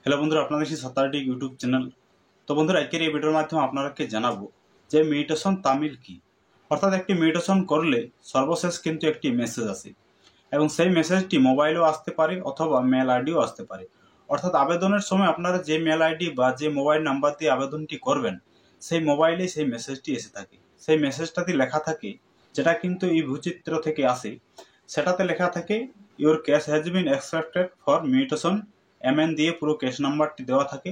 Hello বন্ধুরা, আপনাদের সেই সাঁতারটি ইউটিউব চ্যানেল। তো বন্ধুরা, আজকের এই ভিডিওর মাধ্যমে আপনাদেরকে জানাবো যে মেডিটেশন তামিল কি। অর্থাৎ একটি মেডিটেশন করলে সর্বশেষ কিন্তু একটি মেসেজ আসে এবং সেই মেসেজটি মোবাইলেও আসতে পারে অথবা মেল আইডিও আসতে পারে। অর্থাৎ আবেদনের সময় আপনারা যে মেল আইডি বা যে মোবাইল নাম্বার দিয়ে আবেদনটি করবেন সেই মোবাইলে সেই মেসেজটি এসে থাকে। সেই মেসেজটাতে লেখা থাকে, যেটা কিন্তু এই ভূচিত্র থেকে আসে, সেটাতে লেখা থাকে your cash has been extracted for meditation MN দিয়ে পুরো ক্যাশ নাম্বারটি দেওয়া থাকে।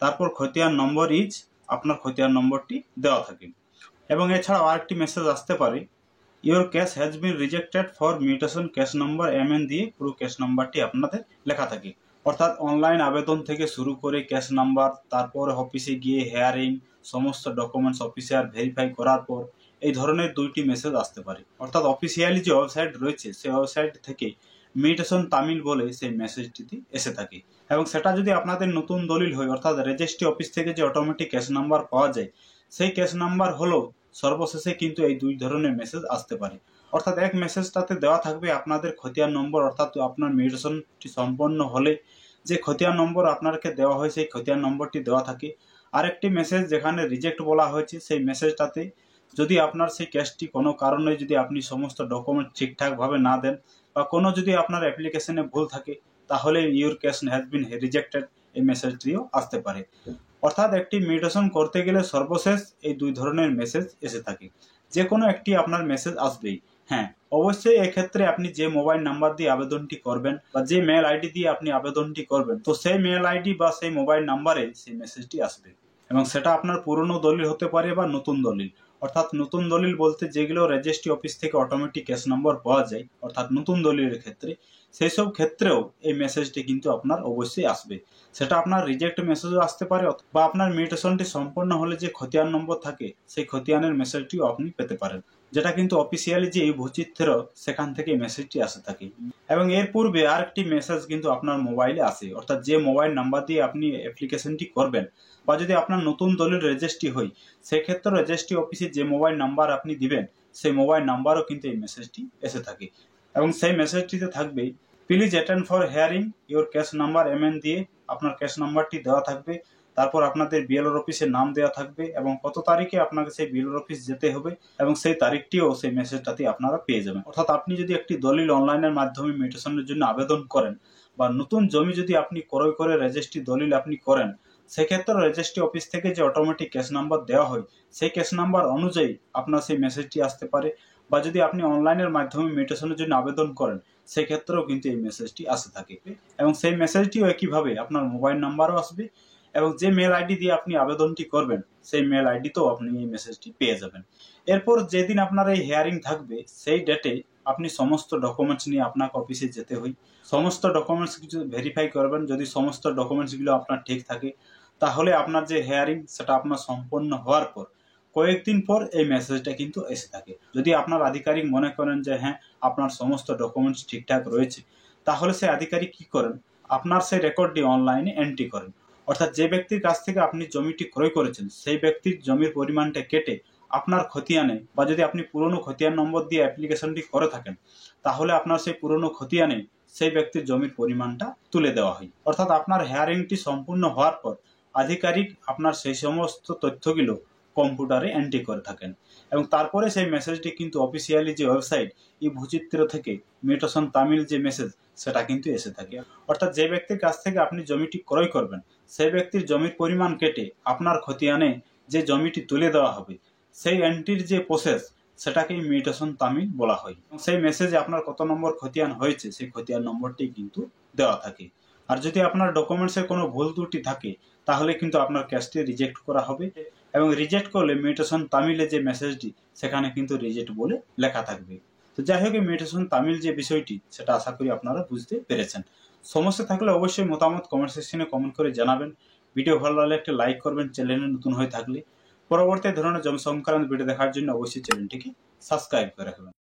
তারপর খতিয়ান নম্বর ইজ, আপনার খতিয়ান নম্বরটি দেওয়া থাকে। এবং এছাড়াও আরেকটি মেসেজ আসতে পারে, your cash has been rejected for mutation cash number MN দিয়ে পুরো ক্যাশ নাম্বারটি আপনাদের লেখা থাকে। অর্থাৎ অনলাইন আবেদন থেকে শুরু করে ক্যাশ নাম্বার, তারপর অফিসে গিয়ে হেয়ারিং, সমস্ত ডকুমেন্টস অফিসার ভেরিফাই করার পর এই ধরনের দুইটি মেসেজ আসতে পারে। অর্থাৎ অফিসিয়ালি যে ওয়েবসাইট রয়েছে সেই ওয়েবসাইট থেকে মেডিটেশন তামিল বলে সেই মেসেজটিতে এসে থাকে। এবং সেটা যদি আপনাদের নতুন দলিল হয়, অর্থাৎ রেজিস্ট্রি অফিস থেকে যে অটোমেটিক ক্যাশ নাম্বার পাওয়া যায়, সেই ক্যাশ নাম্বার হলো সর্বশেষে কিন্তু এই দুই ধরনের মেসেজ আসতে পারে। অর্থাৎ এক মেসেজটাতে দেওয়া থাকবে আপনাদের খতিয়ান নম্বর, অর্থাৎ আপনার মেডিটেশনটি সম্পন্ন হলে যে খতিয়ান নম্বর আপনাকে দেওয়া হয় সেই খতিয়ান নম্বরটি দেওয়া থাকে। আরেকটি মেসেজ যেখানে রিজেক্ট বলা হয়েছে, সেই মেসেজটাতে যদি আপনার সেই কেসটি কোনো কারণে যদি আপনি সমস্ত ডকুমেন্ট ঠিকঠাকভাবে না দেন বা কোনো যদি আপনার অ্যাপ্লিকেশনে ভুল থাকে, তাহলে your case has been rejected এই মেসেজটিও আসতে পারে। অর্থাৎ একটি মেডিটেশন করতে গেলে সর্বশেষ এই দুই ধরনের মেসেজ এসে থাকে। যে কোনো একটি আপনার মেসেজ আসবেই। হ্যাঁ, অবশ্যই এক্ষেত্রে আপনি যে মোবাইল নাম্বার দিয়ে আবেদনটি করবেন বা যে মেল আইডি দিয়ে আপনি আবেদনটি করবেন, তো সেই মেল আইডি বা সেই মোবাইল নাম্বারে সেই মেসেজটি আসবে। এবং সেটা আপনার পুরনো দলিল হতে পারে বা নতুন দলিল। অর্থাৎ নতুন দলিল বলতে যেগুলো রেজিস্ট্রি অফিস থেকে অটোমেটিক ক্যাশ নম্বর পাওয়া যায়, অর্থাৎ নতুন দলিলের ক্ষেত্রে, সেই সব ক্ষেত্রেও এই মেসেজটি কিন্তু আপনার অবশ্যই আসবে। সেটা আপনার রিজেক্ট মেসেজও আসতে পারে বা আপনার মেডিটেশনটি সম্পন্ন হলে যে খতিয়ান নম্বর থাকে সেই খতিয়ানের মেসেজটিও আপনি পেতে পারেন, যেটা কিন্তু অফিসিয়ালি যে এই ভূচিত্র সেখান থেকে মেসেজটি আসে থাকে। এবং এর পূর্বে আরেকটি মেসেজ কিন্তু আপনার মোবাইলে আসে। অর্থাৎ যে মোবাইল নাম্বার দিয়ে আপনি অ্যাপ্লিকেশনটি করবেন বা যদি আপনার নতুন দলিল রেজিস্ট্রি হয়, সেক্ষেত্রে রেজিস্ট্রি অফিসে যে মোবাইল নাম্বার আপনি দিবেন সেই মোবাইল নাম্বারও কিন্তু এই মেসেজটি এসে থাকে। এবং সেই মেসেজটিতে থাকবে, please attend for hearing your cash number MN দিয়ে আপনার ক্যাশ নাম্বারটি দেওয়া থাকবে। তারপর আপনাদের বিএলওর অফিসের নাম দেওয়া থাকবে এবং কত তারিখে আপনাকে সেই বিএলওর অফিস যেতে হবে এবং সেই তারিখটিও সেই মেসেজটাতে আপনারা পেয়ে যাবেন। অর্থাৎ আপনি যদি একটি দলিল অনলাইনের মাধ্যমে মিউটেশনের জন্য আবেদন করেন বা নতুন জমি যদি আপনি ক্রয় করে রেজিস্ট্রি দলিল আপনি করেন, সেক্ষেত্রে রেজিস্ট্রি অফিস থেকে যে অটোমেটিক ক্যাশ নাম্বার দেওয়া হয় সেই ক্যাশ নাম্বার অনুযায়ী আপনার সেই মেসেজটি আসতে পারে। বা যদি আপনি অনলাইনের মাধ্যমে মিউটেশনের জন্য আবেদন করেন, সেক্ষেত্রেও কিন্তু এই মেসেজটি আসে থাকে। এবং সেই মেসেজটিও একইভাবে আপনার মোবাইল নাম্বারও আসবে এবং যে মেল আইডি দিয়ে আপনি আবেদনটি করবেন সেই মেল আইডিতেও আপনি এই মেসেজটি পেয়ে যাবেন। এরপর যেদিন আপনার এই হিয়ারিং থাকবে সেই ডেটে আপনি সমস্ত ডকুমেন্টস নিয়ে আপনাকে অফিসে যেতে হয়। সমস্ত ডকুমেন্টস কিছু ভেরিফাই করবেন। যদি সমস্ত ডকুমেন্টসগুলো আপনার ঠিক থাকে, তাহলে আপনার যে হিয়ারিং সেটা আপনার সম্পন্ন হওয়ার পর কয়েকদিন পর এই মেসেজটা কিন্তু এসে থাকে। যদি আপনার আধিকারিক মনে করেন যে হ্যাঁ, আপনার সমস্ত ডকুমেন্টস ঠিকঠাক রয়েছে, তাহলে সেই আধিকারিক কি করেন, আপনার সেই রেকর্ডটি অনলাইনে এন্ট্রি করেন। অর্থাৎ যে ব্যক্তির কাছ থেকে আপনি জমিটি ক্রয় করেছেন সেই ব্যক্তির জমির পরিমাণটা কেটে আপনার খতিয়ানে, বা যদি আপনি পুরনো খতিয়ান নম্বর দিয়ে অ্যাপ্লিকেশনটি করে থাকেন, তাহলে আপনার সেই পুরনো খতিয়ানে সেই ব্যক্তির জমির পরিমাণটা তুলে দেওয়া হয়। অর্থাৎ আপনার হিয়ারিংটি সম্পূর্ণ হওয়ার পর আধিকারিক আপনার সেই সমস্ত তথ্যগুলো কম্পিউটারে এন্ট্রি করে থাকেন এবং তারপরে সেই মেসেজটি কিন্তু অফিসিয়ালি যে ওয়েবসাইট এই ভূচিত্র থেকে মিউটেশন তামিল যে মেসেজ সেটা কিন্তু এসে থাকে। অর্থাৎ যে ব্যক্তির কাছ থেকে আপনি জমিটি ক্রয় করবেন সেই ব্যক্তির জমির পরিমাণ কেটে আপনার খতিয়ানে যে জমিটি তুলে দেওয়া হবে সেই এন্ট্রির যে প্রসেস সেটাকেই মিউটেশন তামিল বলা হয়। সেই মেসেজে আপনার কত নম্বর খতিয়ান হয়েছে সেই খতিয়ান নম্বরটি কিন্তু দেওয়া থাকে। আর যদি আপনার ডকুমেন্টসের কোনো ভুল ত্রুটি থাকে, তাহলে কিন্তু আপনার কেসটি রিজেক্ট করা হবে এবং রিজেক্ট করলে মিউটেশন তামিলে যে মেসেজটি সেখানে কিন্তু রিজেক্ট বলে লেখা থাকবে। তো যাই হোক, মিউটেশন তামিল যে বিষয়টি সেটা আশা করি আপনারা বুঝতে পেরেছেন। সমস্যা থাকলে অবশ্যই মতামত কমেন্ট সেকশনে কমেন্ট করে জানাবেন। ভিডিও ভালো লাগলে একটা লাইক করবেন, চ্যানেলে নতুন হয়ে থাকলে। পরবর্তী ধরনের জমি সংক্রান্ত ভিডিও দেখার জন্য অবশ্যই চ্যানেলটিকে সাবস্ক্রাইব করে রাখবেন।